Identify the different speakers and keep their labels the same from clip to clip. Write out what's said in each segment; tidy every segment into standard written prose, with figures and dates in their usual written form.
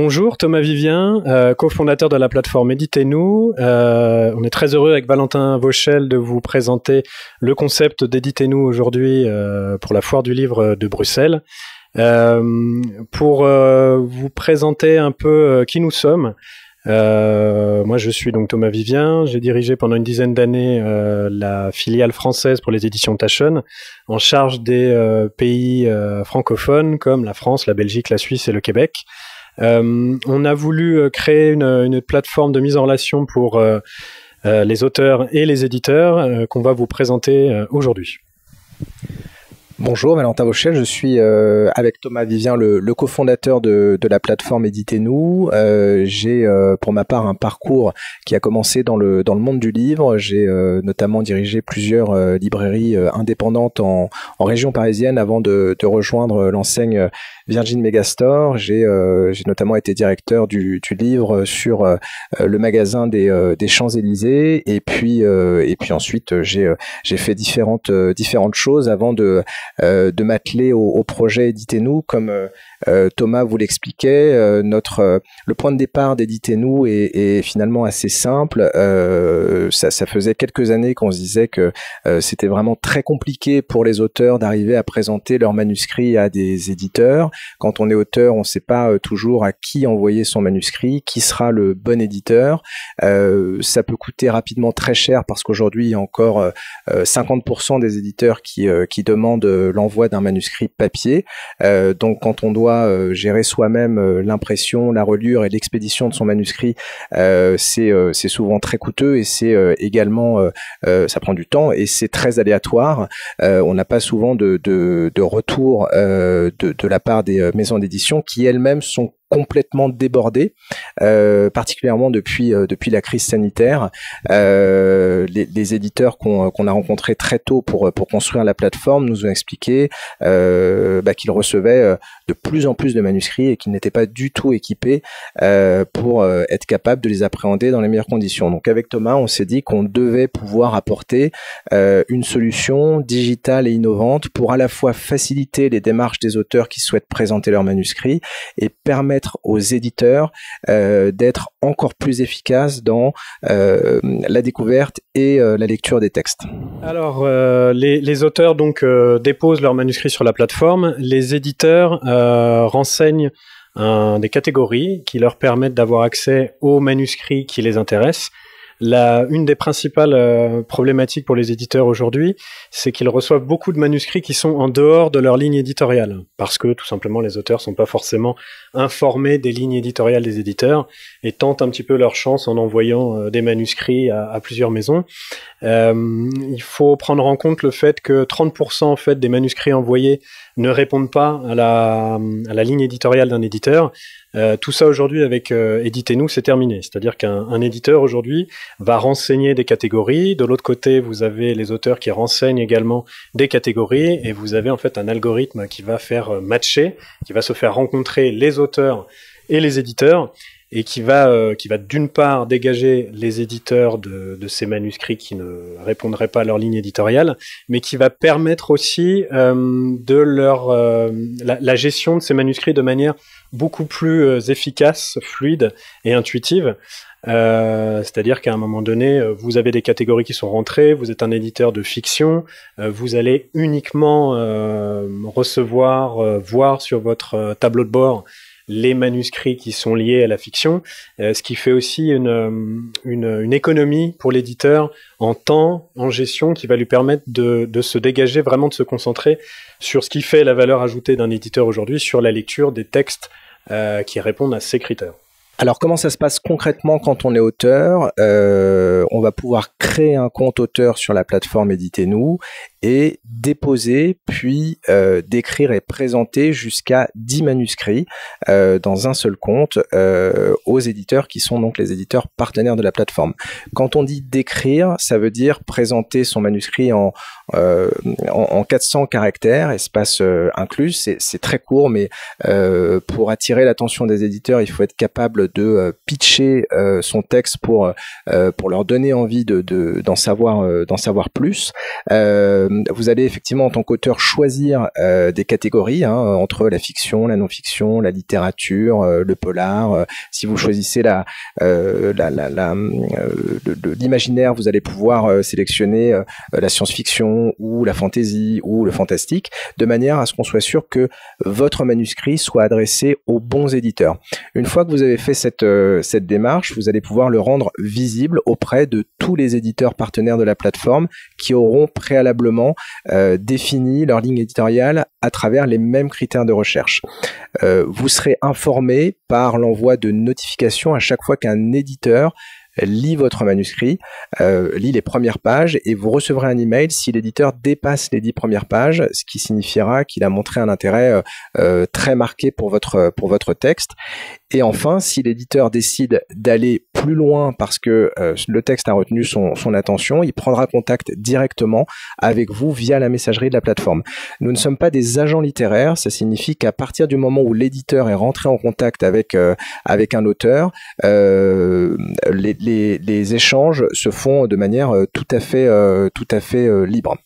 Speaker 1: Bonjour, Thomas Vivien, cofondateur de la plateforme Éditez-nous. On est très heureux avec Valentin Vauchel de vous présenter le concept d'Éditez-nous aujourd'hui pour la Foire du Livre de Bruxelles. Pour vous présenter un peu qui nous sommes, moi je suis donc Thomas Vivien, j'ai dirigé pendant une dizaine d'années la filiale française pour les éditions Taschen, en charge des pays francophones comme la France, la Belgique, la Suisse et le Québec. On a voulu créer une plateforme de mise en relation pour les auteurs et les éditeurs qu'on va vous présenter aujourd'hui.
Speaker 2: Bonjour, Valentin Vauchel, je suis avec Thomas Vivien le cofondateur de la plateforme Éditez-nous. J'ai pour ma part un parcours qui a commencé dans le monde du livre. J'ai notamment dirigé plusieurs librairies indépendantes en région parisienne avant de rejoindre l'enseigne Virgin Megastore. J'ai notamment été directeur du livre sur le magasin des Champs-Élysées et puis ensuite j'ai fait différentes choses avant de m'atteler au projet Éditez-nous. Comme Thomas vous l'expliquait, le point de départ d'Éditez-nous est finalement assez simple. Ça faisait quelques années qu'on se disait que c'était vraiment très compliqué pour les auteurs d'arriver à présenter leurs manuscrits à des éditeurs. Quand on est auteur, on ne sait pas toujours à qui envoyer son manuscrit, qui sera le bon éditeur. Ça peut coûter rapidement très cher parce qu'aujourd'hui, il y a encore 50% des éditeurs qui demandent l'envoi d'un manuscrit papier. Donc, quand on doit gérer soi-même l'impression, la reliure et l'expédition de son manuscrit, c'est souvent très coûteux et c'est également, ça prend du temps et c'est très aléatoire. On n'a pas souvent de retour de la part des maisons d'édition qui elles-mêmes sont complètement débordées, particulièrement depuis la crise sanitaire. Les éditeurs qu'on a rencontrés très tôt pour construire la plateforme nous ont expliqué qu'ils recevaient de plus en plus de manuscrits et qu'ils n'étaient pas du tout équipés pour être capables de les appréhender dans les meilleures conditions. Donc avec Thomas, on s'est dit qu'on devait pouvoir apporter une solution digitale et innovante pour à la fois faciliter les démarches des auteurs qui souhaitent présenter leurs manuscrits et permettre aux éditeurs d'être encore plus efficaces dans la découverte et la lecture des textes.
Speaker 1: Alors, les auteurs donc déposent leurs manuscrits sur la plateforme. Les éditeurs renseignent des catégories qui leur permettent d'avoir accès aux manuscrits qui les intéressent. Une des principales problématiques pour les éditeurs aujourd'hui, c'est qu'ils reçoivent beaucoup de manuscrits qui sont en dehors de leur ligne éditoriale, parce que tout simplement les auteurs sont pas forcément informés des lignes éditoriales des éditeurs et tentent un petit peu leur chance en envoyant des manuscrits à plusieurs maisons. Il faut prendre en compte le fait que 30% en fait des manuscrits envoyés ne répondent pas à la ligne éditoriale d'un éditeur. Tout ça aujourd'hui avec Éditez-nous, c'est terminé. C'est-à-dire qu'un éditeur aujourd'hui va renseigner des catégories. De l'autre côté, vous avez les auteurs qui renseignent également des catégories et vous avez en fait un algorithme qui va faire matcher, qui va se faire rencontrer les auteurs et les éditeurs et qui va d'une part dégager les éditeurs de ces manuscrits qui ne répondraient pas à leur ligne éditoriale, mais qui va permettre aussi la gestion de ces manuscrits de manière beaucoup plus efficace, fluide et intuitive. C'est-à-dire qu'à un moment donné, vous avez des catégories qui sont rentrées, vous êtes un éditeur de fiction, vous allez uniquement voir sur votre tableau de bord les manuscrits qui sont liés à la fiction, ce qui fait aussi une économie pour l'éditeur en temps, en gestion, qui va lui permettre de se dégager, vraiment de se concentrer sur ce qui fait la valeur ajoutée d'un éditeur aujourd'hui, sur la lecture des textes qui répondent à ces critères.
Speaker 2: Alors, comment ça se passe concrètement quand on est auteur? On va pouvoir créer un compte auteur sur la plateforme Éditez-nous et déposer, puis d'écrire et présenter jusqu'à 10 manuscrits dans un seul compte aux éditeurs qui sont donc les éditeurs partenaires de la plateforme. Quand on dit d'écrire, ça veut dire présenter son manuscrit en 400 caractères, espace inclus. C'est très court, mais pour attirer l'attention des éditeurs, il faut être capable de pitcher son texte pour leur donner envie d'en savoir plus. Vous allez effectivement en tant qu'auteur choisir des catégories entre la fiction, la non-fiction, la littérature, le polar. Si vous choisissez l'imaginaire, vous allez pouvoir sélectionner la science-fiction ou la fantasy ou le fantastique, de manière à ce qu'on soit sûr que votre manuscrit soit adressé aux bons éditeurs. Une fois que vous avez fait cette démarche, vous allez pouvoir le rendre visible auprès de tous les éditeurs partenaires de la plateforme qui auront préalablement défini leur ligne éditoriale à travers les mêmes critères de recherche. Vous serez informé par l'envoi de notifications à chaque fois qu'un éditeur lit votre manuscrit, lit les premières pages, et vous recevrez un email si l'éditeur dépasse les 10 premières pages, ce qui signifiera qu'il a montré un intérêt très marqué pour votre texte. Et enfin, si l'éditeur décide d'aller plus loin parce que le texte a retenu son attention, il prendra contact directement avec vous via la messagerie de la plateforme. Nous ne sommes pas des agents littéraires, ça signifie qu'à partir du moment où l'éditeur est rentré en contact avec un auteur, les échanges se font de manière tout à fait libre.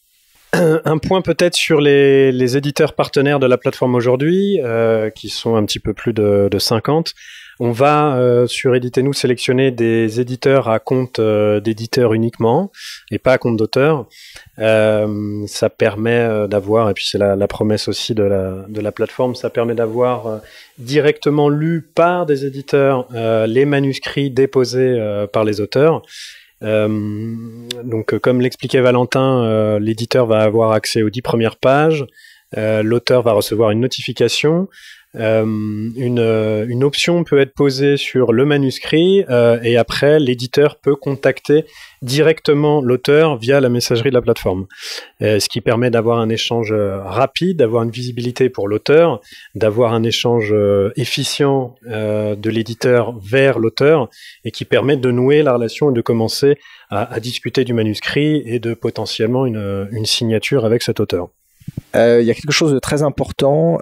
Speaker 1: Un point peut-être sur les éditeurs partenaires de la plateforme aujourd'hui, qui sont un petit peu plus de 50. On va sur Éditez-nous sélectionner des éditeurs à compte d'éditeurs uniquement et pas à compte d'auteur. Ça permet d'avoir, et puis c'est la promesse aussi de la plateforme, ça permet d'avoir directement lu par des éditeurs les manuscrits déposés par les auteurs. Donc comme l'expliquait Valentin, l'éditeur va avoir accès aux 10 premières pages, l'auteur va recevoir une notification, une option peut être posée sur le manuscrit et après l'éditeur peut contacter directement l'auteur via la messagerie de la plateforme, ce qui permet d'avoir un échange rapide, d'avoir une visibilité pour l'auteur, d'avoir un échange efficient de l'éditeur vers l'auteur et qui permet de nouer la relation et de commencer à discuter du manuscrit et de potentiellement une signature avec cet auteur.
Speaker 2: Il y a quelque chose de très important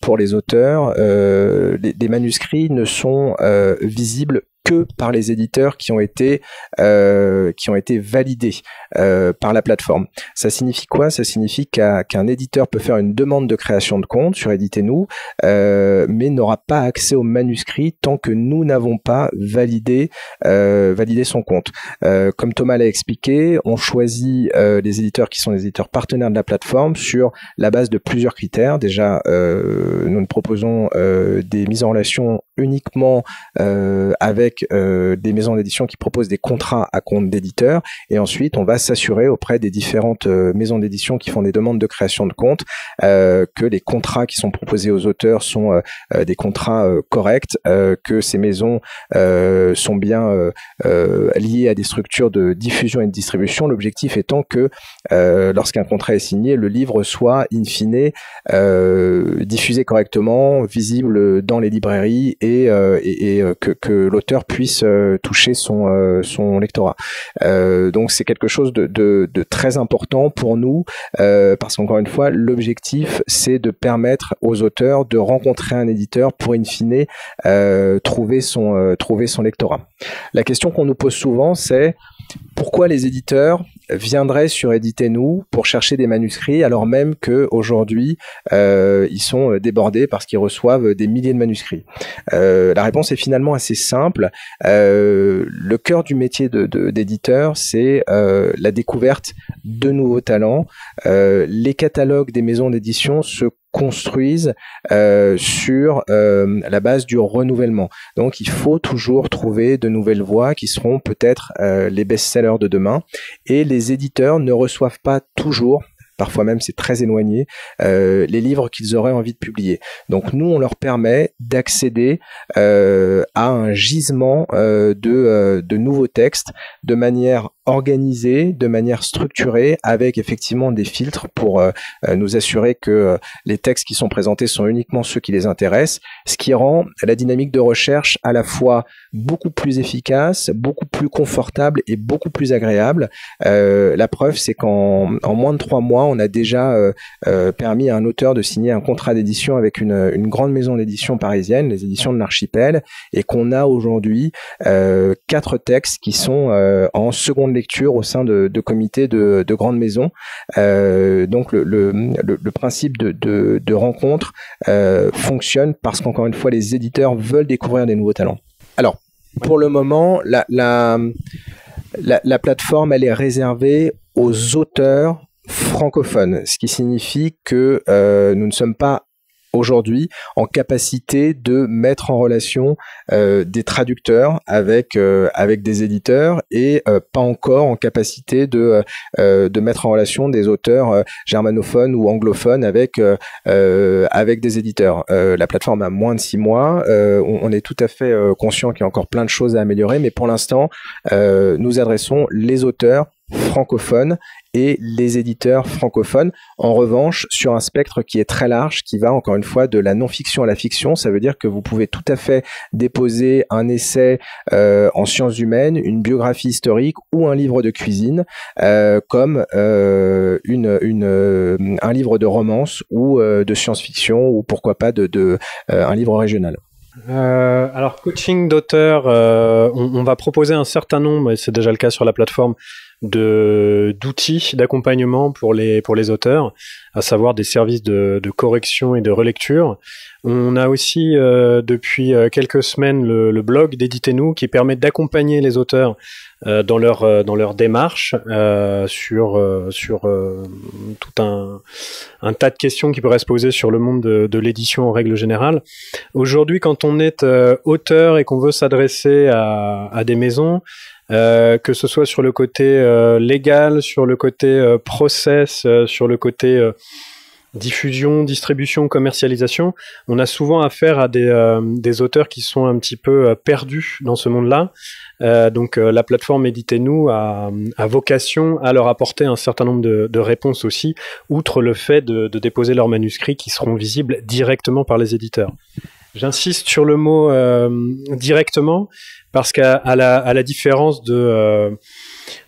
Speaker 2: pour les auteurs. Les manuscrits ne sont visibles que par les éditeurs qui ont été validés par la plateforme. Ça signifie quoi? Ça signifie qu'un éditeur peut faire une demande de création de compte sur Éditez-nous, mais n'aura pas accès au manuscrit tant que nous n'avons pas validé son compte. Comme Thomas l'a expliqué, on choisit les éditeurs qui sont les éditeurs partenaires de la plateforme sur la base de plusieurs critères. Déjà, nous proposons des mises en relation uniquement avec des maisons d'édition qui proposent des contrats à compte d'éditeurs, et ensuite on va s'assurer auprès des différentes maisons d'édition qui font des demandes de création de compte que les contrats qui sont proposés aux auteurs sont des contrats corrects, que ces maisons sont bien liées à des structures de diffusion et de distribution, l'objectif étant que lorsqu'un contrat est signé, le livre soit in fine diffusé correctement, visible dans les librairies et que l'auteur puisse toucher son lectorat. Donc c'est quelque chose de très important pour nous parce qu'encore une fois, l'objectif c'est de permettre aux auteurs de rencontrer un éditeur pour in fine trouver son lectorat. La question qu'on nous pose souvent, c'est pourquoi les éditeurs viendraient sur Éditez-nous pour chercher des manuscrits alors même qu'aujourd'hui ils sont débordés parce qu'ils reçoivent des milliers de manuscrits. La réponse est finalement assez simple. Le cœur du métier d'éditeur, c'est la découverte de nouveaux talents. Les catalogues des maisons d'édition se construisent sur la base du renouvellement. Donc il faut toujours trouver de nouvelles voies qui seront peut-être les best-sellers de demain, et les éditeurs ne reçoivent pas toujours, parfois même c'est très éloigné, les livres qu'ils auraient envie de publier. Donc nous, on leur permet d'accéder à un gisement de nouveaux textes de manière organisée, de manière structurée, avec effectivement des filtres pour nous assurer que les textes qui sont présentés sont uniquement ceux qui les intéressent, ce qui rend la dynamique de recherche à la fois beaucoup plus efficace, beaucoup plus confortable et beaucoup plus agréable. La preuve, c'est qu'en moins de 3 mois, on a déjà permis à un auteur de signer un contrat d'édition avec une grande maison d'édition parisienne, les éditions de l'Archipel, et qu'on a aujourd'hui 4 textes qui sont en seconde lecture au sein de comités de grandes maisons. Donc le principe de rencontre fonctionne parce qu'encore une fois, les éditeurs veulent découvrir des nouveaux talents. Alors, pour le moment, la plateforme, elle est réservée aux auteurs francophones, ce qui signifie que nous ne sommes pas aujourd'hui en capacité de mettre en relation des traducteurs avec des éditeurs et pas encore en capacité de mettre en relation des auteurs germanophones ou anglophones avec des éditeurs. La plateforme a moins de 6 mois, on est tout à fait conscient qu'il y a encore plein de choses à améliorer, mais pour l'instant nous adressons les auteurs francophones et les éditeurs francophones. En revanche, sur un spectre qui est très large, qui va encore une fois de la non-fiction à la fiction, ça veut dire que vous pouvez tout à fait déposer un essai en sciences humaines, une biographie historique ou un livre de cuisine, comme un livre de romance ou de science-fiction ou pourquoi pas un livre régional.
Speaker 1: Alors, coaching d'auteur, on va proposer un certain nombre, et c'est déjà le cas sur la plateforme, d'outils d'accompagnement pour les auteurs, à savoir des services de correction et de relecture. On a aussi depuis quelques semaines le blog d'Éditez-nous qui permet d'accompagner les auteurs dans leur démarche sur tout un tas de questions qui pourraient se poser sur le monde de l'édition en règle générale. Aujourd'hui, quand on est auteur et qu'on veut s'adresser à des maisons, que ce soit sur le côté légal, sur le côté process, sur le côté diffusion, distribution, commercialisation, on a souvent affaire à des auteurs qui sont un petit peu perdus dans ce monde-là. Donc la plateforme Éditez-nous a vocation à leur apporter un certain nombre de réponses aussi, outre le fait de déposer leurs manuscrits qui seront visibles directement par les éditeurs. J'insiste sur le mot directement, parce qu'à la différence de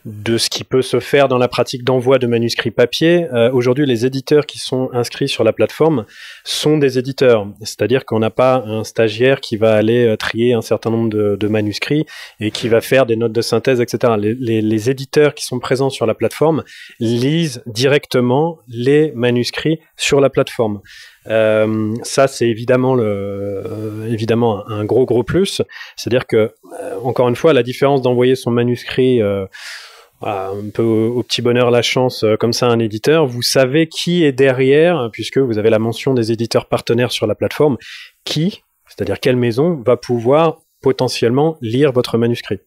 Speaker 1: ce qui peut se faire dans la pratique d'envoi de manuscrits papier, aujourd'hui les éditeurs qui sont inscrits sur la plateforme sont des éditeurs, c'est-à-dire qu'on n'a pas un stagiaire qui va aller trier un certain nombre de manuscrits et qui va faire des notes de synthèse, etc. Les éditeurs qui sont présents sur la plateforme lisent directement les manuscrits sur la plateforme. Ça c'est évidemment un gros plus, c'est-à-dire que encore une fois, la différence d'envoyer son manuscrit un peu au petit bonheur la chance comme ça à un éditeur, vous savez qui est derrière, puisque vous avez la mention des éditeurs partenaires sur la plateforme, c'est-à-dire quelle maison va pouvoir potentiellement lire votre manuscrit.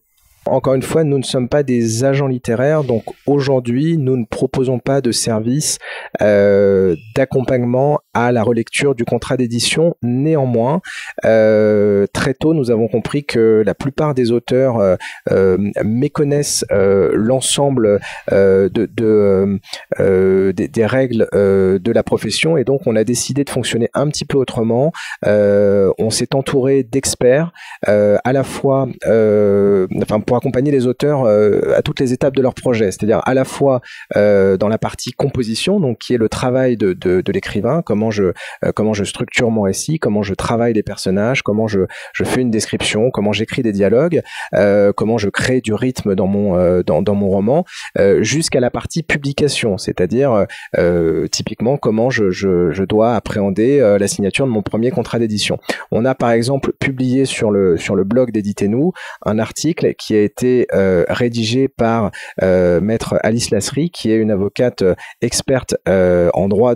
Speaker 2: Encore une fois, nous ne sommes pas des agents littéraires, donc aujourd'hui, nous ne proposons pas de service d'accompagnement à la relecture du contrat d'édition. Néanmoins, très tôt, nous avons compris que la plupart des auteurs méconnaissent l'ensemble des règles de la profession, et donc on a décidé de fonctionner un petit peu autrement. On s'est entouré d'experts à la fois pour accompagner les auteurs à toutes les étapes de leur projet, c'est-à-dire à la fois dans la partie composition, donc qui est le travail de l'écrivain, comment je structure mon récit, comment je travaille les personnages, comment je fais une description, comment j'écris des dialogues, comment je crée du rythme dans mon roman, jusqu'à la partie publication, c'est-à-dire typiquement comment je dois appréhender la signature de mon premier contrat d'édition. On a par exemple publié sur le blog d'Éditez-nous un article qui a été rédigé par maître Alice Lasserie, qui est une avocate experte en droit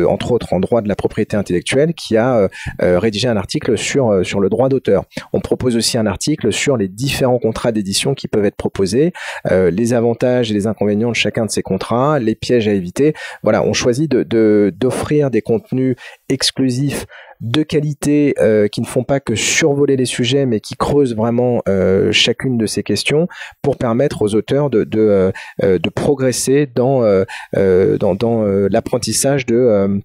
Speaker 2: entre autres en droit de la propriété intellectuelle, qui a rédigé un article sur le droit d'auteur. On propose aussi un article sur les différents contrats d'édition qui peuvent être proposés, les avantages et les inconvénients de chacun de ces contrats, les pièges à éviter. Voilà, on choisit d'offrir des contenus exclusifs de qualité, qui ne font pas que survoler les sujets, mais qui creusent vraiment chacune de ces questions pour permettre aux auteurs de progresser dans l'apprentissage de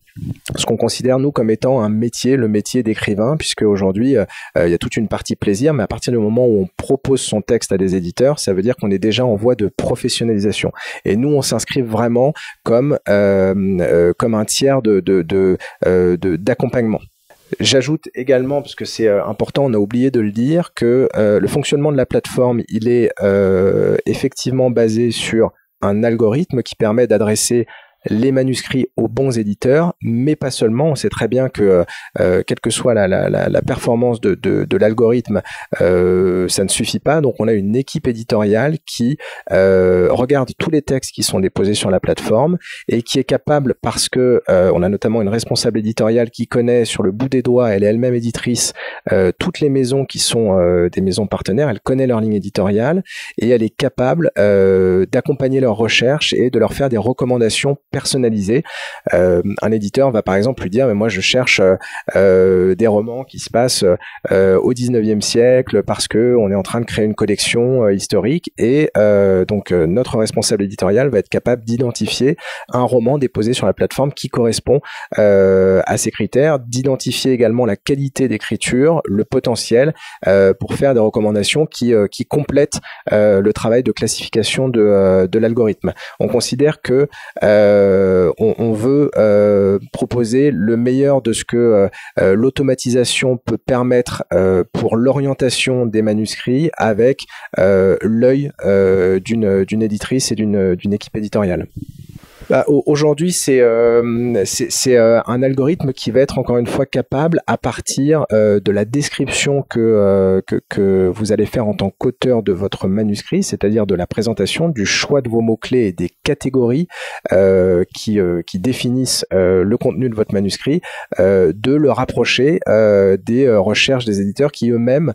Speaker 2: ce qu'on considère nous comme étant un métier, le métier d'écrivain, puisque aujourd'hui il y a toute une partie plaisir, mais à partir du moment où on propose son texte à des éditeurs, ça veut dire qu'on est déjà en voie de professionnalisation. Et nous, on s'inscrit vraiment comme un tiers d'accompagnement. J'ajoute également, parce que c'est important, on a oublié de le dire, que le fonctionnement de la plateforme, il est effectivement basé sur un algorithme qui permet d'adresser les manuscrits aux bons éditeurs, mais pas seulement. On sait très bien que quelle que soit la performance de l'algorithme, ça ne suffit pas. Donc on a une équipe éditoriale qui regarde tous les textes qui sont déposés sur la plateforme et qui est capable, parce que on a notamment une responsable éditoriale qui connaît sur le bout des doigts, elle est elle-même éditrice, toutes les maisons qui sont des maisons partenaires, elle connaît leur ligne éditoriale et elle est capable d'accompagner leurs recherches et de leur faire des recommandations personnalisé. Un éditeur va par exemple lui dire mais moi je cherche des romans qui se passent au 19e siècle parce que on est en train de créer une collection historique et donc notre responsable éditorial va être capable d'identifier un roman déposé sur la plateforme qui correspond à ces critères, d'identifier également la qualité d'écriture, le potentiel pour faire des recommandations qui complètent le travail de classification de l'algorithme. On considère que on veut proposer le meilleur de ce que l'automatisation peut permettre pour l'orientation des manuscrits avec l'œil d'une éditrice et d'une équipe éditoriale. Aujourd'hui, c'est un algorithme qui va être encore une fois capable, à partir de la description que vous allez faire en tant qu'auteur de votre manuscrit, c'est-à-dire de la présentation, du choix de vos mots-clés et des catégories qui définissent le contenu de votre manuscrit, de le rapprocher des recherches des éditeurs qui eux-mêmes,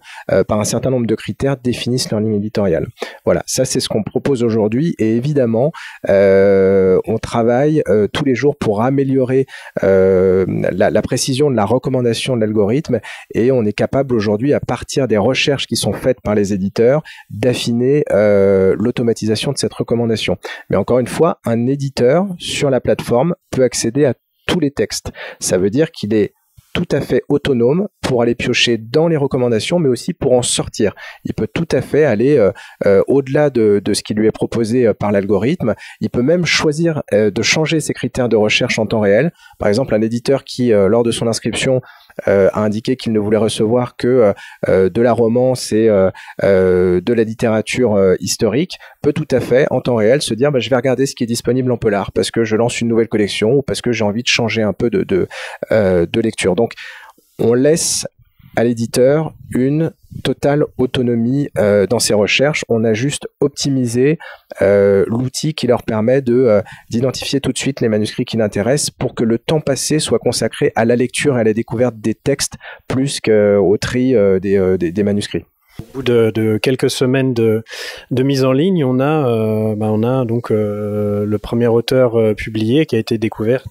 Speaker 2: par un certain nombre de critères, définissent leur ligne éditoriale. Voilà, ça c'est ce qu'on propose aujourd'hui et évidemment, on travaille tous les jours pour améliorer la précision de la recommandation de l'algorithme et on est capable aujourd'hui, à partir des recherches qui sont faites par les éditeurs, d'affiner l'automatisation de cette recommandation. Mais encore une fois, un éditeur sur la plateforme peut accéder à tous les textes. Ça veut dire qu'il est tout à fait autonome pour aller piocher dans les recommandations, mais aussi pour en sortir. Il peut tout à fait aller au-delà de ce qui lui est proposé par l'algorithme. Il peut même choisir de changer ses critères de recherche en temps réel. Par exemple, un éditeur qui, lors de son inscription, a indiqué qu'il ne voulait recevoir que de la romance et de la littérature historique, peut tout à fait, en temps réel, se dire je vais regarder ce qui est disponible en polar, parce que je lance une nouvelle collection ou parce que j'ai envie de changer un peu de lecture. Donc, on laisse à l'éditeur une totale autonomie dans ses recherches. On a juste optimisé l'outil qui leur permet d'identifier tout de suite les manuscrits qui l'intéressent pour que le temps passé soit consacré à la lecture et à la découverte des textes plus qu'au tri des manuscrits.
Speaker 1: Au bout de quelques semaines de mise en ligne, on a donc le premier auteur publié qui a été découvert.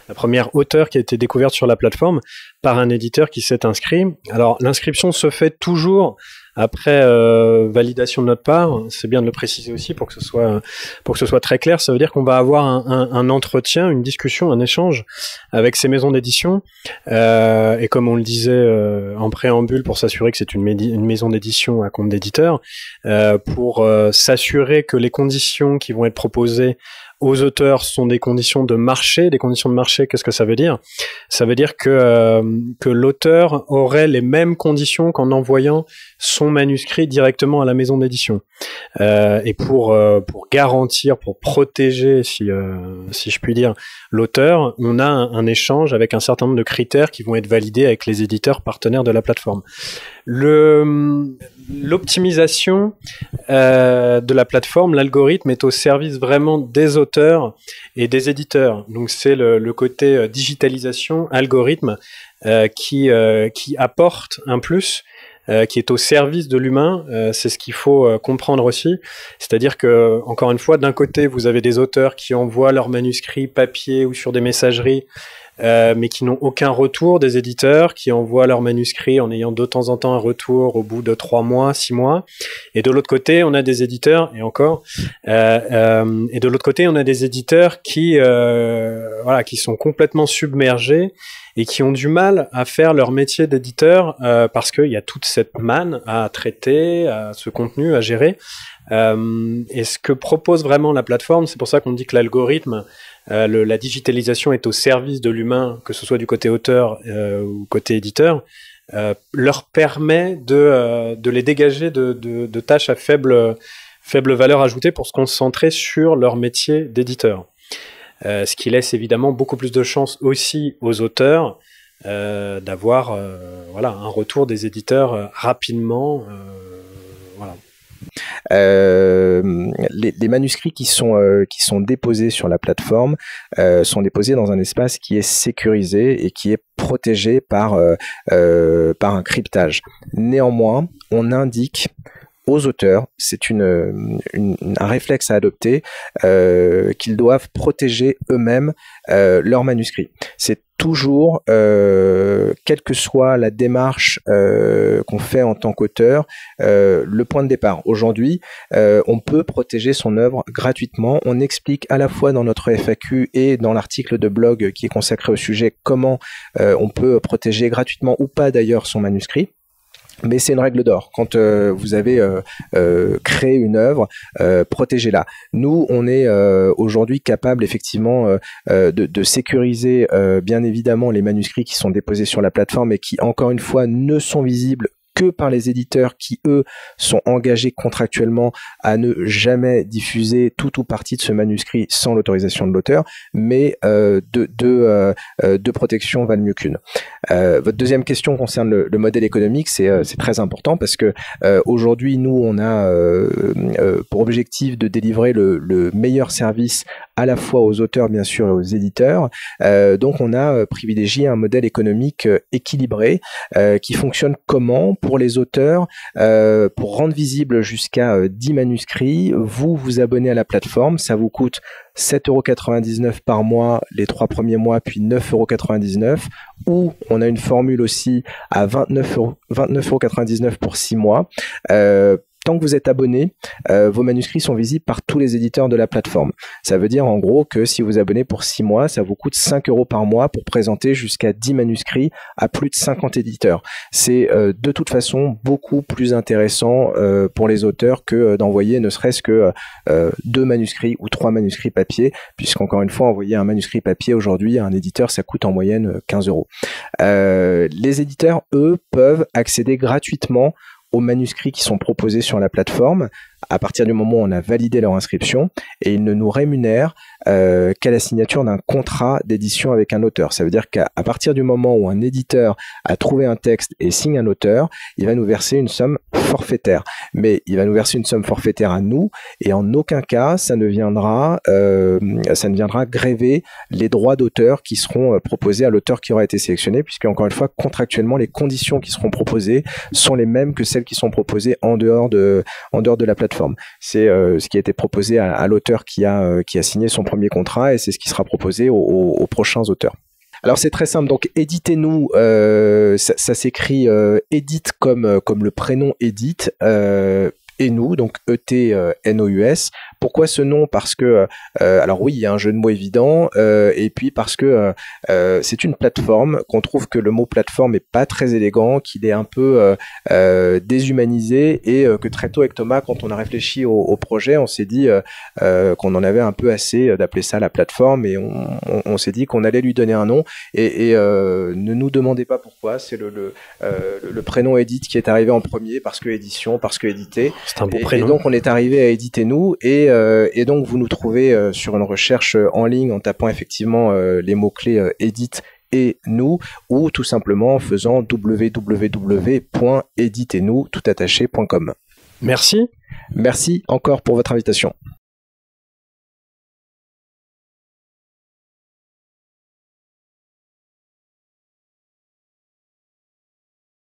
Speaker 1: La première auteure qui a été découverte sur la plateforme par un éditeur qui s'est inscrit. Alors, l'inscription se fait toujours après validation de notre part. C'est bien de le préciser aussi pour que ce soit très clair. Ça veut dire qu'on va avoir un entretien, une discussion, un échange avec ces maisons d'édition. Et comme on le disait en préambule, pour s'assurer que c'est une maison d'édition à compte d'éditeur, pour s'assurer que les conditions qui vont être proposées aux auteurs sont des conditions de marché. Des conditions de marché, qu'est-ce que ça veut dire? Ça veut dire que l'auteur aurait les mêmes conditions qu'en envoyant son manuscrit directement à la maison d'édition. Et pour garantir, pour protéger, si je puis dire, l'auteur, on a un échange avec un certain nombre de critères qui vont être validés avec les éditeurs partenaires de la plateforme. L'optimisation de la plateforme, l'algorithme est au service vraiment des auteurs et des éditeurs. Donc c'est le côté digitalisation, algorithme qui apporte un plus, qui est au service de l'humain. C'est ce qu'il faut comprendre aussi. C'est-à-dire que, encore une fois, d'un côté, vous avez des auteurs qui envoient leurs manuscrits papier ou sur des messageries mais qui n'ont aucun retour des éditeurs, qui envoient leurs manuscrits en ayant de temps en temps un retour au bout de 3 mois, 6 mois. Et de l'autre côté, on a des éditeurs, et encore, et de l'autre côté, on a des éditeurs qui sont complètement submergés et qui ont du mal à faire leur métier d'éditeur parce qu'il y a toute cette manne à traiter, à ce contenu à gérer. Et ce que propose vraiment la plateforme, c'est pour ça qu'on dit que l'algorithme, la digitalisation est au service de l'humain, que ce soit du côté auteur ou côté éditeur, leur permet de les dégager de tâches à faible valeur ajoutée pour se concentrer sur leur métier d'éditeur. Ce qui laisse évidemment beaucoup plus de chance aussi aux auteurs d'avoir un retour des éditeurs rapidement. Voilà.
Speaker 2: Les manuscrits qui sont déposés sur la plateforme sont déposés dans un espace qui est sécurisé et qui est protégé par un cryptage. Néanmoins, on indique aux auteurs, c'est un réflexe à adopter, qu'ils doivent protéger eux-mêmes leurs manuscrits. C'est toujours, quelle que soit la démarche qu'on fait en tant qu'auteur, le point de départ. Aujourd'hui, on peut protéger son œuvre gratuitement. On explique à la fois dans notre FAQ et dans l'article de blog qui est consacré au sujet comment on peut protéger gratuitement ou pas d'ailleurs son manuscrit. Mais c'est une règle d'or. Quand vous avez créé une œuvre, protégez-la. Nous, on est aujourd'hui capable effectivement de sécuriser bien évidemment les manuscrits qui sont déposés sur la plateforme et qui, encore une fois, ne sont visibles que par les éditeurs qui, eux, sont engagés contractuellement à ne jamais diffuser tout ou partie de ce manuscrit sans l'autorisation de l'auteur, mais deux protections valent mieux qu'une. Votre deuxième question concerne le modèle économique, c'est très important parce que aujourd'hui, nous, on a pour objectif de délivrer le meilleur service à la fois aux auteurs, bien sûr, et aux éditeurs. Donc, on a privilégié un modèle économique équilibré qui fonctionne comment? Pour les auteurs, pour rendre visible jusqu'à 10 manuscrits, vous vous abonnez à la plateforme, ça vous coûte 7,99 € par mois les 3 premiers mois, puis 9,99 €, ou on a une formule aussi à 29,99 € pour 6 mois. Tant que vous êtes abonné, vos manuscrits sont visibles par tous les éditeurs de la plateforme. Ça veut dire en gros que si vous abonnez pour 6 mois, ça vous coûte 5 € par mois pour présenter jusqu'à 10 manuscrits à plus de 50 éditeurs. C'est de toute façon beaucoup plus intéressant pour les auteurs que d'envoyer ne serait-ce que 2 manuscrits ou 3 manuscrits papier, puisqu'encore une fois, envoyer un manuscrit papier aujourd'hui à un éditeur, ça coûte en moyenne 15 €. Les éditeurs, eux, peuvent accéder gratuitement aux manuscrits qui sont proposés sur la plateforme à partir du moment où on a validé leur inscription, et ils ne nous rémunèrent qu'à la signature d'un contrat d'édition avec un auteur. Ça veut dire qu'à partir du moment où un éditeur a trouvé un texte et signe un auteur, il va nous verser une somme forfaitaire. Mais il va nous verser une somme forfaitaire à nous, et en aucun cas ça ne viendra gréver les droits d'auteur qui seront proposés à l'auteur qui aura été sélectionné, puisque encore une fois, contractuellement, les conditions qui seront proposées sont les mêmes que celles qui sont proposées en dehors de la plateforme. C'est ce qui a été proposé à l'auteur qui a signé son premier contrat, et c'est ce qui sera proposé aux prochains auteurs. Alors c'est très simple, donc éditez-nous, ça s'écrit Edith comme le prénom Edith, et nous, donc E-T-N-O-U-S. Pourquoi ce nom? Parce que, alors oui, il y a un jeu de mots évident, et puis parce que c'est une plateforme, qu'on trouve que le mot plateforme est pas très élégant, qu'il est un peu déshumanisé, et que très tôt avec Thomas, quand on a réfléchi au projet, on s'est dit qu'on en avait un peu assez d'appeler ça la plateforme, et on s'est dit qu'on allait lui donner un nom, et ne nous demandez pas pourquoi, c'est le prénom Edith qui est arrivé en premier, parce que édition, parce que éditer.
Speaker 1: C'est un bon prénom.
Speaker 2: Et donc on est arrivé à Éditez-nous, et donc vous nous trouvez sur une recherche en ligne en tapant effectivement les mots-clés Edith et nous, ou tout simplement en faisant www.editez-nous toutattaché.com.
Speaker 1: Merci.
Speaker 2: Merci encore pour votre invitation.